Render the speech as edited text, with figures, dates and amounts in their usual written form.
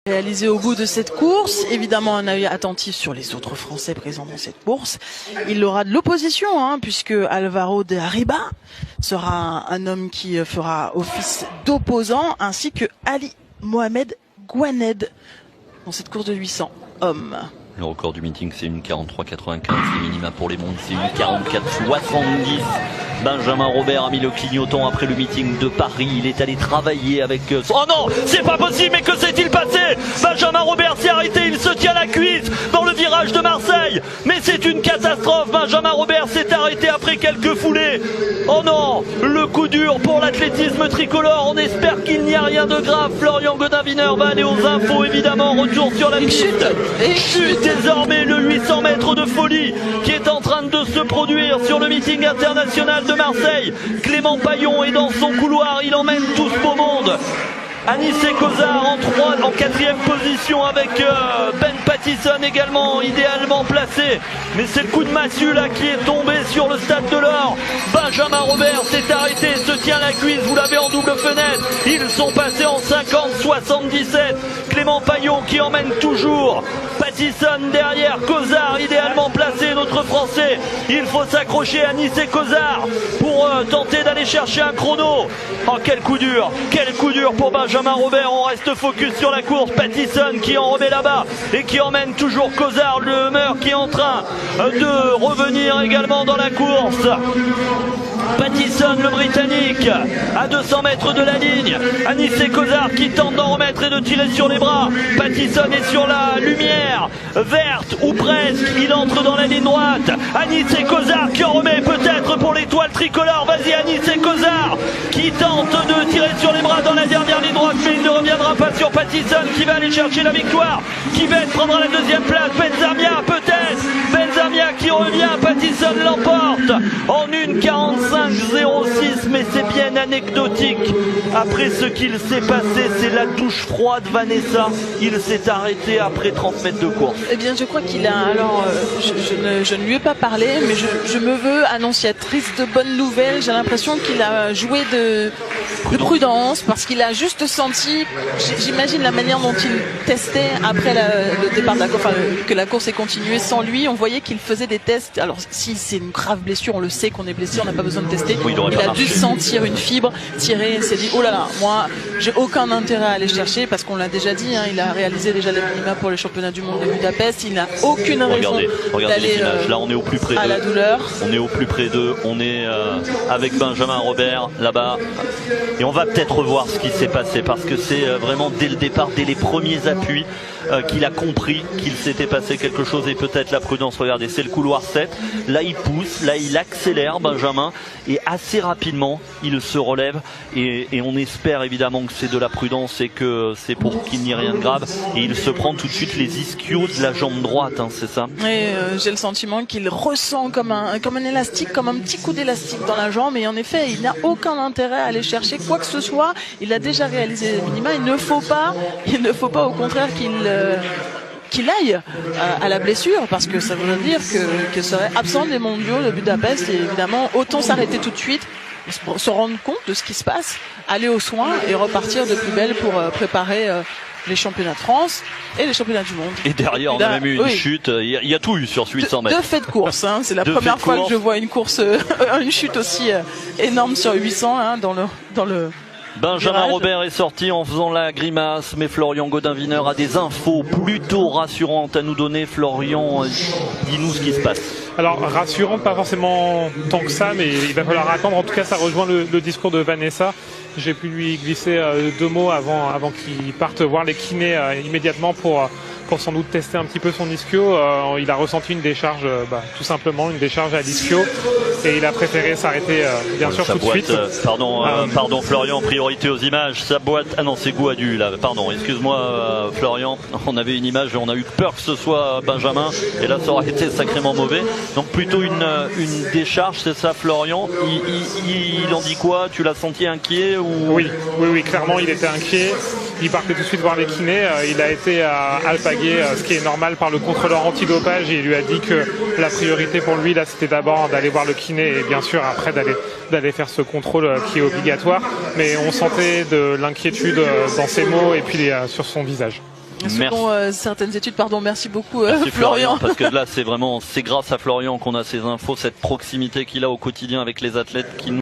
Réalisé au bout de cette course, évidemment un œil attentif sur les autres Français présents dans cette course. Il aura de l'opposition, puisque Alvaro de Arriba sera un homme qui fera office d'opposant, ainsi que Ali Mohamed Gouaned dans cette course de 800 hommes. Le record du meeting, c'est une 43,95. Les minima pour les mondes, c'est une 44,70. Benjamin Robert a mis le clignotant après le meeting de Paris. Il est allé travailler avec... Oh non, c'est pas possible, mais que s'est-il passé? Benjamin Robert s'est arrêté, il se tient la cuisse dans le virage de Marseille. Mais c'est une catastrophe, Benjamin Robert s'est arrêté après quelques foulées. Oh non, le coup dur pour l'athlétisme tricolore. On espère qu'il n'y a rien de grave. Florian Godin-Wiener va aller aux infos, évidemment. Retour sur la piste. Et chute désormais le 800 mètres de folie qui est en train de se produire sur le meeting international de Marseille. Clément Paillon est dans son couloir, il emmène tout ce beau monde. Anissé Cozard en 4e position avec Ben Pattison également idéalement placé. Mais c'est le coup de massue là qui est tombé sur le stade de l'Or. Benjamin Robert s'est arrêté, se tient la cuisse, vous l'avez en double fenêtre. Ils sont passés en 50-77. Clément Paillon qui emmène toujours. Pattison derrière, Cozard idéalement placé, notre Français. Il faut s'accrocher à Anissé Cozard pour tenter d'aller chercher un chrono. Oh quel coup dur pour Benjamin Robert. On reste focus sur la course. Pattison qui en remet là-bas et qui emmène toujours Cozard, le Hummer qui est en train de revenir également dans la course. Pattison le Britannique à 200 mètres de la ligne. Anissé Cozard qui tente d'en remettre et de tirer sur les bras. Pattison est sur la lumière verte ou presque. Il entre dans la ligne droite. Anissé Cozard qui en remet peut-être pour l'étoile tricolore. Vas-y Anissé Cozard qui tente de tirer sur les bras dans la dernière ligne droite, mais il ne reviendra pas sur Pattison qui va aller chercher la victoire. Qui va prendre la deuxième place? Benzamia peut-être. Benzamia qui revient. Pattison l'emporte en 1,45,06, mais c'est bien anecdotique. Après ce qu'il s'est passé, c'est la douche froide Vanessa. Il s'est arrêté après 30 mètres de course. Eh bien, je crois qu'il a... Alors, je ne lui ai pas parlé, mais je me veux annonciatrice de bonnes nouvelles. J'ai l'impression qu'il a joué de prudence, parce qu'il a juste senti, j'imagine la manière dont il testait après le départ de la course, que la course est continuée sans lui. On voyait qu'il faisait des tests. Alors, si c'est une grave blessure, on le sait qu'on est blessé, on n'a pas besoin de tester. Oui, il a dû sentir une fibre, tirer, il s'est dit oh là là, moi j'ai aucun intérêt à aller chercher, parce qu'on l'a déjà dit, il a réalisé déjà les minima pour les championnats du monde de Budapest, il n'a aucune raison d'aller là on est au plus près à la douleur. On est au plus près d'eux, on est avec Benjamin Robert là-bas, et on va peut-être revoir ce qui s'est passé, parce que c'est vraiment dès le départ, dès les premiers appuis, qu'il a compris qu'il s'était passé quelque chose, et peut-être la prudence. Regardez, c'est le couloir 7, là il pousse, là il accélère Benjamin, et assez rapidement il se relève, et on espère évidemment que c'est de la prudence et que c'est pour qu'il n'y ait rien de grave, et il se prend tout de suite les ischios de la jambe droite, c'est ça? Et j'ai le sentiment qu'il ressent comme un élastique, comme un petit coup d'élastique dans la jambe, et en effet il n'a aucun intérêt à aller chercher quoi que ce soit. Il a déjà réalisé les minima, il ne faut pas au contraire qu'il aille à la blessure, parce que ça voudrait dire que serait absent des mondiaux de Budapest, et évidemment autant s'arrêter tout de suite, se rendre compte de ce qui se passe, aller aux soins et repartir de plus belle pour préparer les championnats de France et les championnats du monde. Et derrière on a même eu une chute, il y a tout eu sur 800 mètres. Deux faits de course, c'est la première fois que je vois une course, une chute aussi énorme sur 800 dans le Benjamin Robert est sorti en faisant la grimace, mais Florian Godin-Wiener a des infos plutôt rassurantes à nous donner. Florian, dis-nous ce qui se passe. Alors rassurant, pas forcément tant que ça, mais il va falloir attendre. En tout cas, ça rejoint le discours de Vanessa. J'ai pu lui glisser 2 mots avant qu'il parte voir les kinés immédiatement pour sans doute tester un petit peu son ischio. Il a ressenti une décharge, tout simplement une décharge à l'ischio, et il a préféré s'arrêter bien sûr tout de suite. Pardon Florian, priorité aux images. Sa boîte, ah non c'est Gouadu là, pardon, excuse-moi Florian, on avait une image et on a eu peur que ce soit Benjamin, et là ça aurait été sacrément mauvais. Donc plutôt une décharge, c'est ça Florian? Il en dit quoi? Tu l'as senti inquiet ou... Oui, clairement il était inquiet. Il partait tout de suite voir les kinés. Il a été alpagué, ce qui est normal, par le contrôleur antidopage, et il lui a dit que la priorité pour lui là c'était d'abord d'aller voir le kiné, et bien sûr après d'aller faire ce contrôle qui est obligatoire. Mais on sentait de l'inquiétude dans ses mots et puis sur son visage. selon certaines études. Pardon, merci beaucoup Merci Florian. Parce que là c'est grâce à Florian qu'on a ces infos, cette proximité qu'il a au quotidien avec les athlètes qui nous